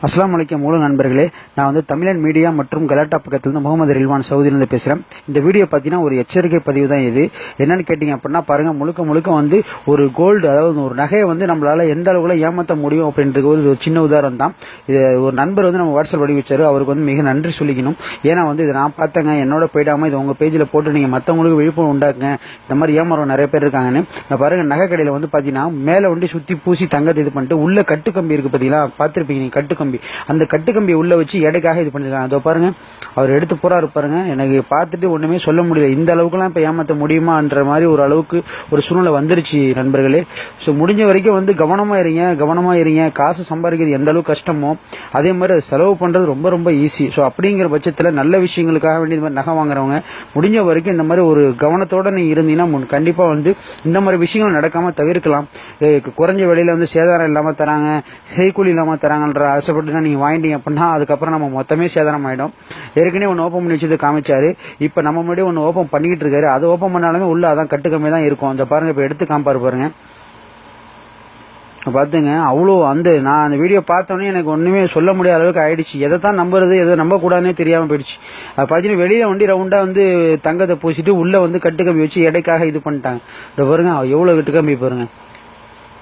அஸ்ஸலாமு அலைக்கும் மூல நண்பர்களே, நான் வந்து தமிழன் மீடியா மற்றும் கலாட்டா பக்கத்திலிருந்து முகமது ரில்வான் சவுதியிலிருந்து பேசுகிறேன். இந்த வீடியோ பார்த்தீங்கன்னா ஒரு எச்சரிக்கை பதிவு தான். இது என்னன்னு கேட்டிங்க அப்படின்னா பாருங்க, முழுக்க வந்து ஒரு கோல்டு, அதாவது ஒரு நகையை வந்து நம்மளால எந்த அளவுல ஏமாற்ற முடியும் அப்படின்றது ஒரு சின்ன உதாரணம் தான். இது ஒரு நண்பர் வந்து நம்ம வாட்ஸ்அப் வழி வச்சாரு. அவருக்கு வந்து மிக நன்றி சொல்லிக்கணும். ஏன்னா வந்து இதை நான் பார்த்தேங்க, என்னோட போயிடாமல் இது உங்கள் பேஜில் போட்டு நீங்கள் மற்றவங்களுக்கு விழிப்புணர்வு உண்டாக்குங்க. இந்த மாதிரி ஏமாறம் நிறைய பேர் இருக்காங்கன்னு. பாருங்க, நகை கடையில் வந்து பார்த்தீங்கன்னா மேலே வந்து சுற்றி பூசி தங்கத்தை இது பண்ணிட்டு உள்ள கட்டுக்கம்பி இருக்கு பார்த்தீங்களா, பார்த்துருப்பீங்க நீங்கள் கட்டுக்கம்பி. அந்த கட்டுக்கம்பி உள்ள வச்சு எடைக்காக இது பண்ணிருக்காங்க. அதோ பாருங்க, அவர் எடுத்து போறாரு பாருங்க. எனக்கு பார்த்துட்டு ஒண்ணுமே சொல்ல முடியல. இந்த அளவுக்குலாம் இப்ப ஏமாத்த முடியுமான்ற மாதிரி ஒரு அளவுக்கு ஒரு சூழ்நிலை வந்துருச்சு நண்பர்களே. ஸோ முடிஞ்ச வரைக்கும் வந்து கவனமா இருங்க. காசு சம்பாதிக்கிறது எந்த அளவுக்கு கஷ்டமோ அதே மாதிரி அது செலவு பண்றது ரொம்ப ஈஸி. ஸோ அப்படிங்கிற பட்சத்தில் நல்ல விஷயங்களுக்காக வேண்டிய இந்த மாதிரி நகை வாங்குறவங்க முடிஞ்ச வரைக்கும் இந்த மாதிரி ஒரு கவனத்தோட நீங்க இருந்தீங்கன்னா கண்டிப்பா வந்து இந்த மாதிரி விஷயங்கள் நடக்காம தவிர்க்கலாம். குறைஞ்ச விலையில வந்து சேதாரம் இல்லாம தராங்க, செய்கூலி இல்லாம தராங்கன்ற ஆசைப்பட்டு நீங்க வாங்கிட்டீங்க அப்படின்னா அதுக்கப்புறம் நம்ம மொத்தமே சேதாரம் ஆயிடும். ஏற்கனவே ஒன்னு ஓபன் பண்ணி வச்சது காமிச்சாரு. இப்ப நம்ம முன்னாடி ஒன்னு ஓபன் பண்ணிட்டு இருக்காரு. அது ஓபன் பண்ணாலுமே உள்ள அதான் கட்டுக்கம்மியா தான் இருக்கும். அந்த பாருங்க, இப்ப எடுத்து காமிப்பாரு பாருங்க. பாத்துங்க, அவ்வளோ நான் அந்த வீடியோ பார்த்தோன்னே எனக்கு ஒண்ணுமே சொல்ல முடியாத அளவுக்கு ஆயிடுச்சு. எதை தான் நம்புறது, எதை நம்ப கூடாதுன்னே தெரியாம போயிடுச்சு. அது பாத்தீங்கன்னா வெளியில வண்டி ரவுண்டா வந்து தங்கத்தை பூசிட்டு உள்ள வந்து கட்டுக்கம்பி வச்சு எடைக்காக இது பண்ணிட்டாங்க. இந்த பாருங்க, எவ்வளவு கட்டுக்கம்பி பாருங்க.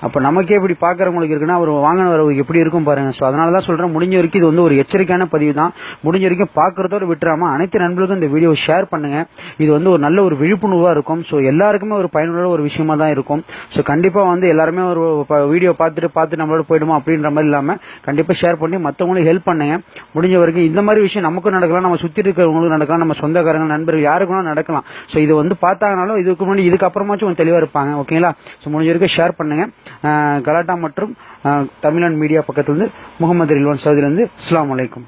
அப்ப நமக்கே இப்படி பாக்குறவங்களுக்கு இருக்குன்னா அவர் வாங்கினவருக்கு எப்படி இருக்கும் பாருங்க. சோ அதனாலதான் சொல்றேன், முடிஞ்ச வரைக்கும் இது வந்து ஒரு எச்சரிக்கையான பதிவு தான். முடிஞ்ச வரைக்கும் பாக்குறதோட விட்டுறாம அனைத்து நண்பர்களுக்கும் இந்த வீடியோ ஷேர் பண்ணுங்க. இது வந்து ஒரு நல்ல ஒரு விழிப்புணர்வா இருக்கும். சோ எல்லாருக்குமே ஒரு பயனுள்ள ஒரு விஷயமா தான் இருக்கும். சோ கண்டிப்பா வந்து எல்லாருமே ஒரு வீடியோ பார்த்துட்டு நம்மளோட போயிடுமா அப்படின்ற மாதிரி இல்லாம கண்டிப்பா ஷேர் பண்ணி மத்தவங்களுக்கு ஹெல்ப் பண்ணுங்க. முடிஞ்ச வரைக்கும் இந்த மாதிரி விஷயம் நமக்கும் நடக்கலாம், நம்ம சுத்தி இருக்கிறவங்களுக்கும் நடக்கலாம், நம்ம சொந்தக்காரங்க நண்பர்கள் யாருக்கும் நடக்கலாம். சோ இது வந்து பார்த்தாங்கனாலும் இதுக்கு முன்னாடி இதுக்கப்புறமாச்சும் கொஞ்சம் தெளிவா இருப்பாங்க. ஓகேங்களா? சோ முடிஞ்ச வரைக்கும் ஷேர் பண்ணுங்க. கலாட்டா மற்றும் தமிழன் மீடியா பக்கத்திலிருந்து முகமது ரில்வான் சவுதியிலிருந்து. அஸ்ஸலாமு அலைக்கும்.